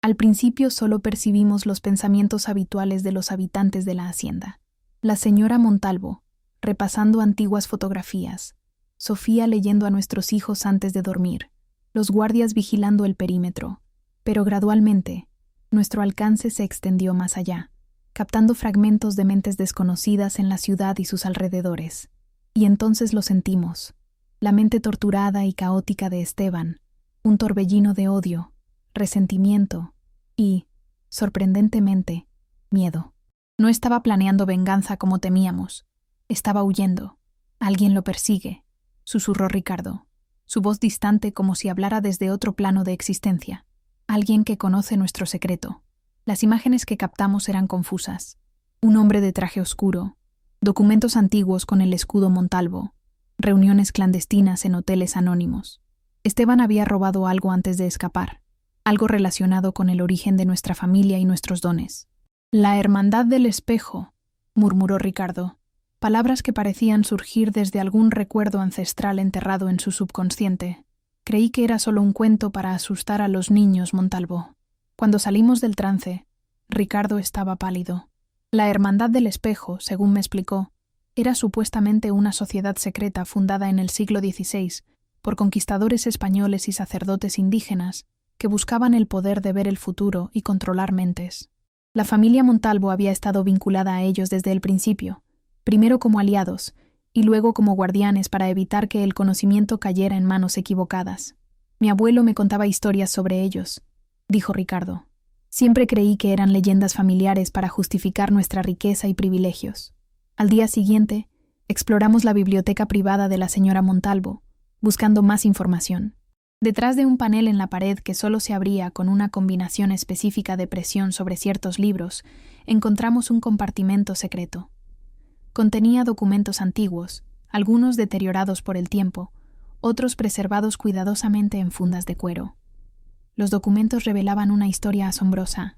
Al principio solo percibimos los pensamientos habituales de los habitantes de la hacienda. La señora Montalvo, repasando antiguas fotografías, Sofía leyendo a nuestros hijos antes de dormir, los guardias vigilando el perímetro, pero gradualmente, nuestro alcance se extendió más allá, captando fragmentos de mentes desconocidas en la ciudad y sus alrededores. Y entonces lo sentimos, la mente torturada y caótica de Esteban, un torbellino de odio, resentimiento y, sorprendentemente, miedo. No estaba planeando venganza como temíamos, estaba huyendo. «Alguien lo persigue», susurró Ricardo, su voz distante como si hablara desde otro plano de existencia. «Alguien que conoce nuestro secreto». Las imágenes que captamos eran confusas. Un hombre de traje oscuro, documentos antiguos con el escudo Montalvo, reuniones clandestinas en hoteles anónimos. Esteban había robado algo antes de escapar, algo relacionado con el origen de nuestra familia y nuestros dones. «La hermandad del espejo», murmuró Ricardo, palabras que parecían surgir desde algún recuerdo ancestral enterrado en su subconsciente. Creí que era solo un cuento para asustar a los niños, Montalvo. Cuando salimos del trance, Ricardo estaba pálido. La hermandad del espejo, según me explicó, era supuestamente una sociedad secreta fundada en el siglo XVI por conquistadores españoles y sacerdotes indígenas que buscaban el poder de ver el futuro y controlar mentes. La familia Montalvo había estado vinculada a ellos desde el principio, primero como aliados y luego como guardianes para evitar que el conocimiento cayera en manos equivocadas. Mi abuelo me contaba historias sobre ellos, dijo Ricardo. Siempre creí que eran leyendas familiares para justificar nuestra riqueza y privilegios. Al día siguiente, exploramos la biblioteca privada de la señora Montalvo, buscando más información. Detrás de un panel en la pared que solo se abría con una combinación específica de presión sobre ciertos libros, encontramos un compartimento secreto. Contenía documentos antiguos, algunos deteriorados por el tiempo, otros preservados cuidadosamente en fundas de cuero. Los documentos revelaban una historia asombrosa.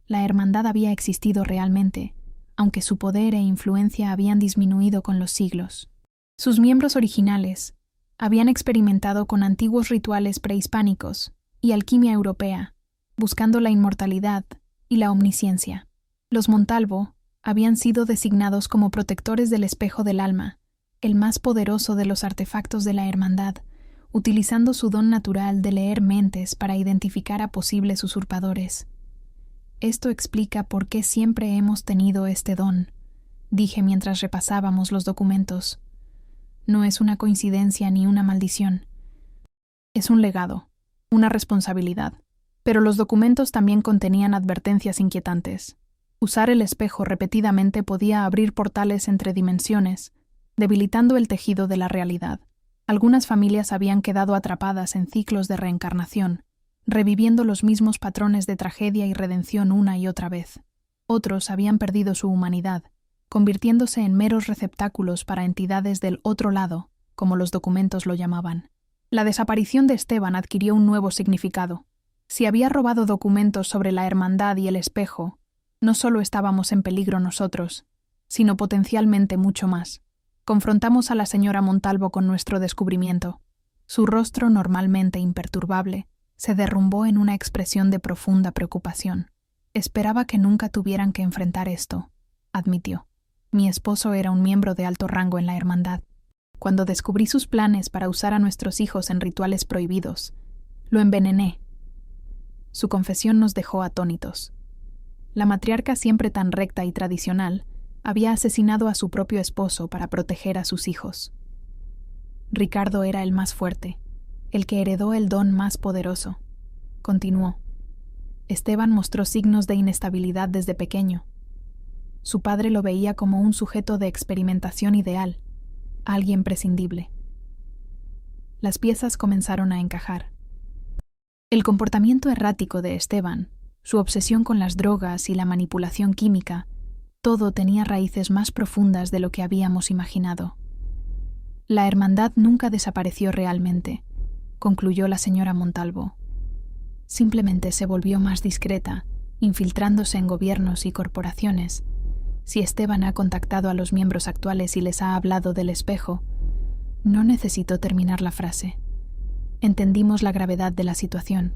La hermandad había existido realmente, aunque su poder e influencia habían disminuido con los siglos. Sus miembros originales habían experimentado con antiguos rituales prehispánicos y alquimia europea, buscando la inmortalidad y la omnisciencia. Los Montalvo habían sido designados como protectores del espejo del alma, el más poderoso de los artefactos de la hermandad, utilizando su don natural de leer mentes para identificar a posibles usurpadores. Esto explica por qué siempre hemos tenido este don, dije mientras repasábamos los documentos. No es una coincidencia ni una maldición. Es un legado, una responsabilidad. Pero los documentos también contenían advertencias inquietantes. Usar el espejo repetidamente podía abrir portales entre dimensiones, debilitando el tejido de la realidad. Algunas familias habían quedado atrapadas en ciclos de reencarnación, reviviendo los mismos patrones de tragedia y redención una y otra vez. Otros habían perdido su humanidad, convirtiéndose en meros receptáculos para entidades del otro lado, como los documentos lo llamaban. La desaparición de Esteban adquirió un nuevo significado. Si había robado documentos sobre la hermandad y el espejo, no solo estábamos en peligro nosotros, sino potencialmente mucho más. Confrontamos a la señora Montalvo con nuestro descubrimiento. Su rostro, normalmente imperturbable, se derrumbó en una expresión de profunda preocupación. Esperaba que nunca tuvieran que enfrentar esto, admitió. Mi esposo era un miembro de alto rango en la hermandad. Cuando descubrí sus planes para usar a nuestros hijos en rituales prohibidos, lo envenené. Su confesión nos dejó atónitos. La matriarca, siempre tan recta y tradicional, había asesinado a su propio esposo para proteger a sus hijos. Ricardo era el más fuerte, el que heredó el don más poderoso. Continuó. Esteban mostró signos de inestabilidad desde pequeño. Su padre lo veía como un sujeto de experimentación ideal, alguien prescindible. Las piezas comenzaron a encajar. El comportamiento errático de Esteban, su obsesión con las drogas y la manipulación química, todo tenía raíces más profundas de lo que habíamos imaginado. La hermandad nunca desapareció realmente, concluyó la señora Montalvo. Simplemente se volvió más discreta, infiltrándose en gobiernos y corporaciones. Si Esteban ha contactado a los miembros actuales y les ha hablado del espejo, no necesitó terminar la frase. Entendimos la gravedad de la situación.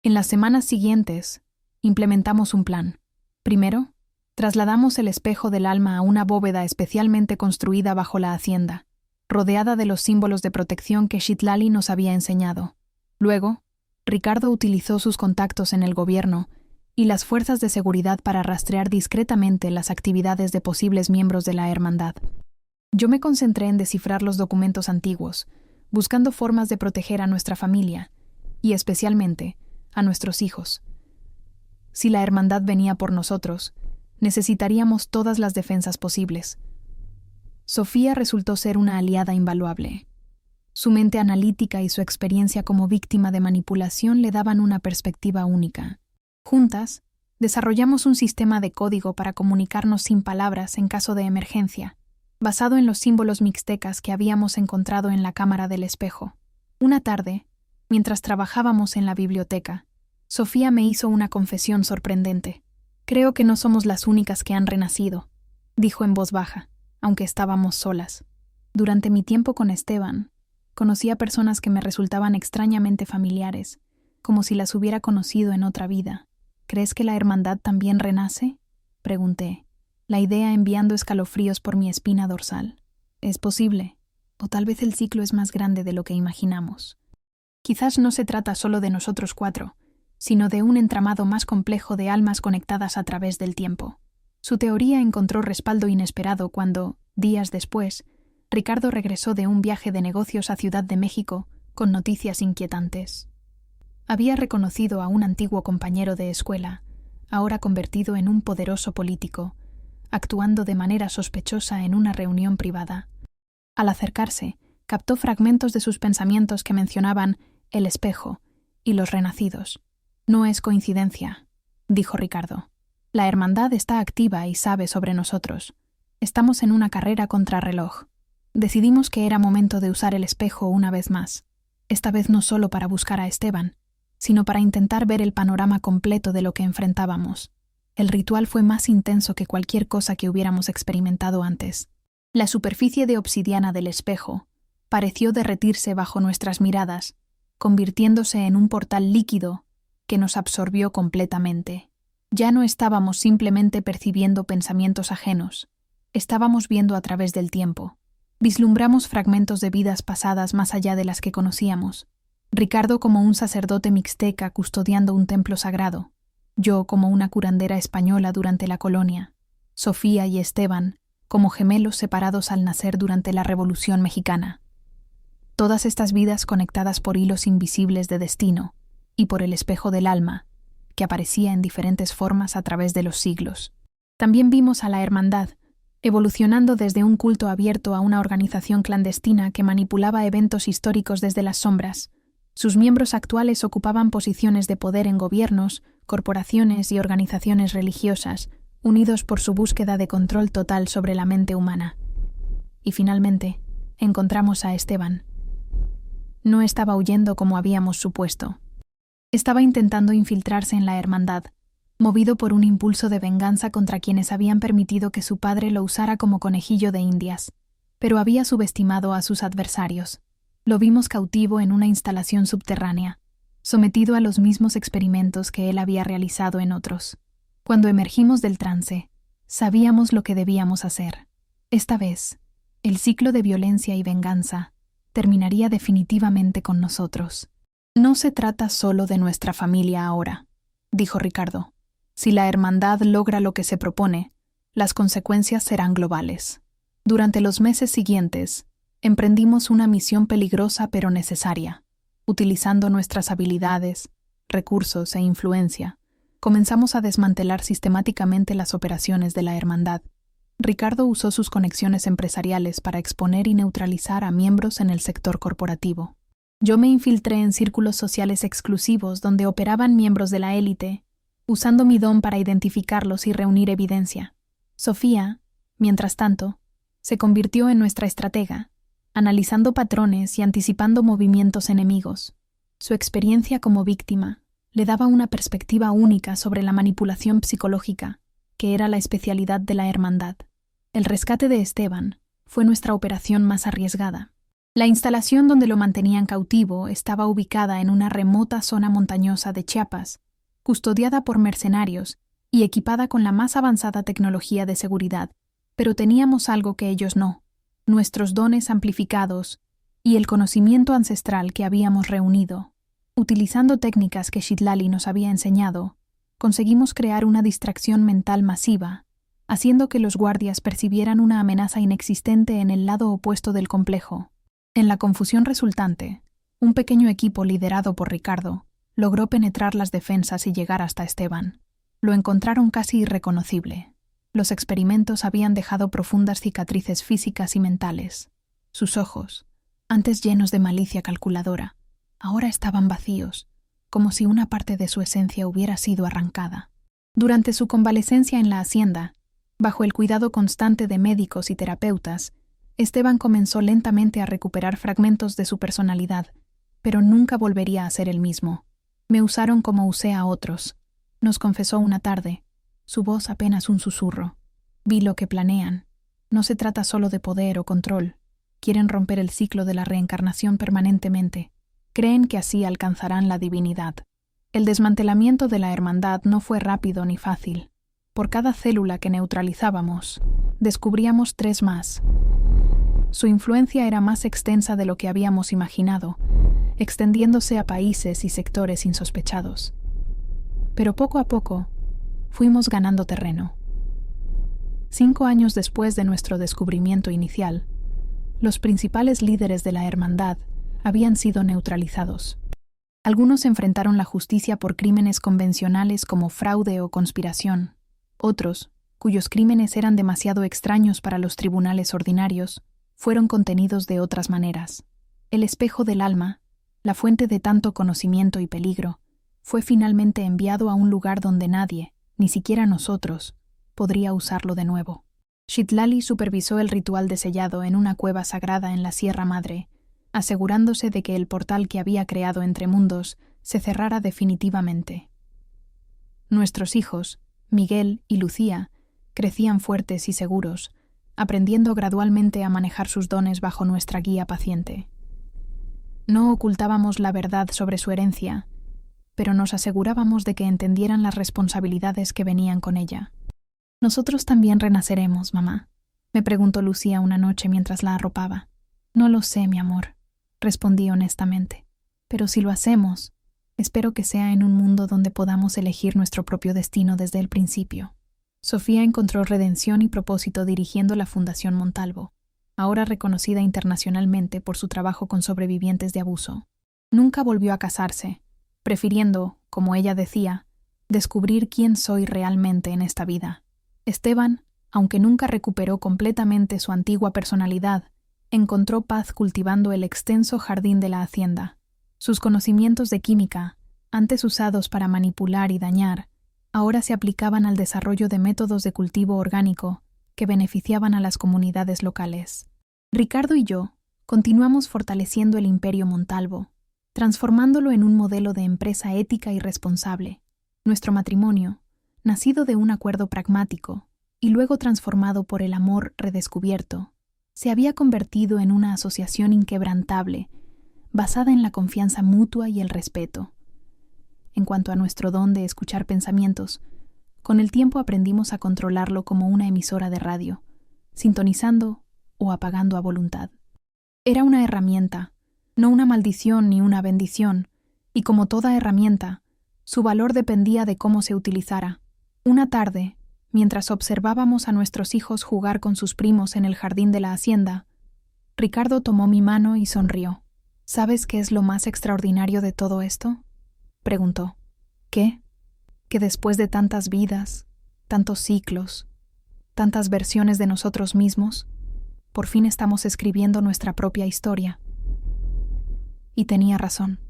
En las semanas siguientes, implementamos un plan. Primero, trasladamos el espejo del alma a una bóveda especialmente construida bajo la hacienda, rodeada de los símbolos de protección que Citlali nos había enseñado. Luego, Ricardo utilizó sus contactos en el gobierno y las fuerzas de seguridad para rastrear discretamente las actividades de posibles miembros de la hermandad. Yo me concentré en descifrar los documentos antiguos, buscando formas de proteger a nuestra familia, y especialmente a nuestros hijos. Si la hermandad venía por nosotros, necesitaríamos todas las defensas posibles. Sofía resultó ser una aliada invaluable. Su mente analítica y su experiencia como víctima de manipulación le daban una perspectiva única. Juntas, desarrollamos un sistema de código para comunicarnos sin palabras en caso de emergencia, basado en los símbolos mixtecas que habíamos encontrado en la cámara del espejo. Una tarde, mientras trabajábamos en la biblioteca, Sofía me hizo una confesión sorprendente. Creo que no somos las únicas que han renacido, dijo en voz baja, aunque estábamos solas. Durante mi tiempo con Esteban, conocí a personas que me resultaban extrañamente familiares, como si las hubiera conocido en otra vida. ¿Crees que la hermandad también renace?, pregunté, la idea enviando escalofríos por mi espina dorsal. Es posible, o tal vez el ciclo es más grande de lo que imaginamos. Quizás no se trata solo de nosotros cuatro, sino de un entramado más complejo de almas conectadas a través del tiempo. Su teoría encontró respaldo inesperado cuando, días después, Ricardo regresó de un viaje de negocios a Ciudad de México con noticias inquietantes. Había reconocido a un antiguo compañero de escuela, ahora convertido en un poderoso político, actuando de manera sospechosa en una reunión privada. Al acercarse, captó fragmentos de sus pensamientos que mencionaban el espejo y los renacidos. No es coincidencia, dijo Ricardo. La hermandad está activa y sabe sobre nosotros. Estamos en una carrera contrarreloj. Decidimos que era momento de usar el espejo una vez más, esta vez no solo para buscar a Esteban, sino para intentar ver el panorama completo de lo que enfrentábamos. El ritual fue más intenso que cualquier cosa que hubiéramos experimentado antes. La superficie de obsidiana del espejo pareció derretirse bajo nuestras miradas, convirtiéndose en un portal líquido que nos absorbió completamente. Ya no estábamos simplemente percibiendo pensamientos ajenos, estábamos viendo a través del tiempo. Vislumbramos fragmentos de vidas pasadas más allá de las que conocíamos. Ricardo como un sacerdote mixteca custodiando un templo sagrado, yo como una curandera española durante la colonia, Sofía y Esteban como gemelos separados al nacer durante la Revolución Mexicana. Todas estas vidas conectadas por hilos invisibles de destino y por el espejo del alma, que aparecía en diferentes formas a través de los siglos. También vimos a la hermandad, evolucionando desde un culto abierto a una organización clandestina que manipulaba eventos históricos desde las sombras. Sus miembros actuales ocupaban posiciones de poder en gobiernos, corporaciones y organizaciones religiosas, unidos por su búsqueda de control total sobre la mente humana. Y finalmente, encontramos a Esteban. No estaba huyendo como habíamos supuesto. Estaba intentando infiltrarse en la hermandad, movido por un impulso de venganza contra quienes habían permitido que su padre lo usara como conejillo de indias, pero había subestimado a sus adversarios. Lo vimos cautivo en una instalación subterránea, sometido a los mismos experimentos que él había realizado en otros. Cuando emergimos del trance, sabíamos lo que debíamos hacer. Esta vez, el ciclo de violencia y venganza terminaría definitivamente con nosotros. No se trata solo de nuestra familia ahora, dijo Ricardo. Si la hermandad logra lo que se propone, las consecuencias serán globales. Durante los meses siguientes, emprendimos una misión peligrosa pero necesaria. Utilizando nuestras habilidades, recursos e influencia, comenzamos a desmantelar sistemáticamente las operaciones de la hermandad. Ricardo usó sus conexiones empresariales para exponer y neutralizar a miembros en el sector corporativo. Yo me infiltré en círculos sociales exclusivos donde operaban miembros de la élite, usando mi don para identificarlos y reunir evidencia. Sofía, mientras tanto, se convirtió en nuestra estratega, analizando patrones y anticipando movimientos enemigos. Su experiencia como víctima le daba una perspectiva única sobre la manipulación psicológica, que era la especialidad de la hermandad. El rescate de Esteban fue nuestra operación más arriesgada. La instalación donde lo mantenían cautivo estaba ubicada en una remota zona montañosa de Chiapas, custodiada por mercenarios y equipada con la más avanzada tecnología de seguridad, pero teníamos algo que ellos no: nuestros dones amplificados y el conocimiento ancestral que habíamos reunido. Utilizando técnicas que Citlali nos había enseñado, conseguimos crear una distracción mental masiva, haciendo que los guardias percibieran una amenaza inexistente en el lado opuesto del complejo. En la confusión resultante, un pequeño equipo liderado por Ricardo logró penetrar las defensas y llegar hasta Esteban. Lo encontraron casi irreconocible. Los experimentos habían dejado profundas cicatrices físicas y mentales. Sus ojos, antes llenos de malicia calculadora, ahora estaban vacíos, como si una parte de su esencia hubiera sido arrancada. Durante su convalecencia en la hacienda, bajo el cuidado constante de médicos y terapeutas, Esteban comenzó lentamente a recuperar fragmentos de su personalidad, pero nunca volvería a ser el mismo. Me usaron como usé a otros, nos confesó una tarde, su voz apenas un susurro. Vi lo que planean. No se trata solo de poder o control. Quieren romper el ciclo de la reencarnación permanentemente. Creen que así alcanzarán la divinidad. El desmantelamiento de la hermandad no fue rápido ni fácil. Por cada célula que neutralizábamos, descubríamos 3 más. Su influencia era más extensa de lo que habíamos imaginado, extendiéndose a países y sectores insospechados. Pero poco a poco, fuimos ganando terreno. 5 años después de nuestro descubrimiento inicial, los principales líderes de la hermandad habían sido neutralizados. Algunos enfrentaron la justicia por crímenes convencionales como fraude o conspiración. Otros, cuyos crímenes eran demasiado extraños para los tribunales ordinarios, fueron contenidos de otras maneras. El espejo del alma, la fuente de tanto conocimiento y peligro, fue finalmente enviado a un lugar donde nadie, ni siquiera nosotros, podría usarlo de nuevo. Citlali supervisó el ritual de sellado en una cueva sagrada en la Sierra Madre, asegurándose de que el portal que había creado entre mundos se cerrara definitivamente. Nuestros hijos, Miguel y Lucía, crecían fuertes y seguros, aprendiendo gradualmente a manejar sus dones bajo nuestra guía paciente. No ocultábamos la verdad sobre su herencia, pero nos asegurábamos de que entendieran las responsabilidades que venían con ella. «¿Nosotros también renaceremos, mamá?», me preguntó Lucía una noche mientras la arropaba. «No lo sé, mi amor», respondí honestamente. «Pero si lo hacemos, espero que sea en un mundo donde podamos elegir nuestro propio destino desde el principio». Sofía encontró redención y propósito dirigiendo la Fundación Montalvo, ahora reconocida internacionalmente por su trabajo con sobrevivientes de abuso. Nunca volvió a casarse, prefiriendo, como ella decía, descubrir quién soy realmente en esta vida. Esteban, aunque nunca recuperó completamente su antigua personalidad, encontró paz cultivando el extenso jardín de la hacienda. Sus conocimientos de química, antes usados para manipular y dañar, ahora se aplicaban al desarrollo de métodos de cultivo orgánico que beneficiaban a las comunidades locales. Ricardo y yo continuamos fortaleciendo el Imperio Montalvo, transformándolo en un modelo de empresa ética y responsable. Nuestro matrimonio, nacido de un acuerdo pragmático y luego transformado por el amor redescubierto, se había convertido en una asociación inquebrantable, basada en la confianza mutua y el respeto. En cuanto a nuestro don de escuchar pensamientos, con el tiempo aprendimos a controlarlo como una emisora de radio, sintonizando o apagando a voluntad. Era una herramienta, no una maldición ni una bendición, y como toda herramienta, su valor dependía de cómo se utilizara. Una tarde, mientras observábamos a nuestros hijos jugar con sus primos en el jardín de la hacienda, Ricardo tomó mi mano y sonrió. «¿Sabes qué es lo más extraordinario de todo esto?», preguntó. «¿Qué?». «Que después de tantas vidas, tantos ciclos, tantas versiones de nosotros mismos, por fin estamos escribiendo nuestra propia historia». Y tenía razón.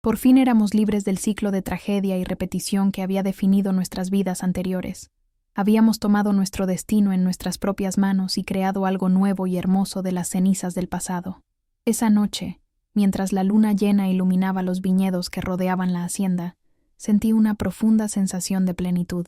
Por fin éramos libres del ciclo de tragedia y repetición que había definido nuestras vidas anteriores. Habíamos tomado nuestro destino en nuestras propias manos y creado algo nuevo y hermoso de las cenizas del pasado. Esa noche, mientras la luna llena iluminaba los viñedos que rodeaban la hacienda, sentí una profunda sensación de plenitud.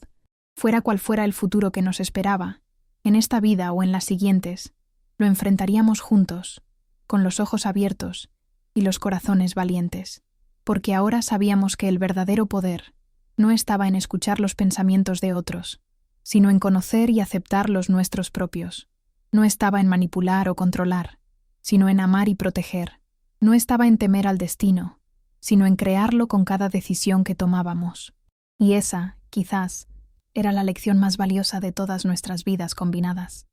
Fuera cual fuera el futuro que nos esperaba, en esta vida o en las siguientes, lo enfrentaríamos juntos, con los ojos abiertos y los corazones valientes, porque ahora sabíamos que el verdadero poder no estaba en escuchar los pensamientos de otros, sino en conocer y aceptar los nuestros propios. No estaba en manipular o controlar, sino en amar y proteger. No estaba en temer al destino, sino en crearlo con cada decisión que tomábamos. Y esa, quizás, era la lección más valiosa de todas nuestras vidas combinadas.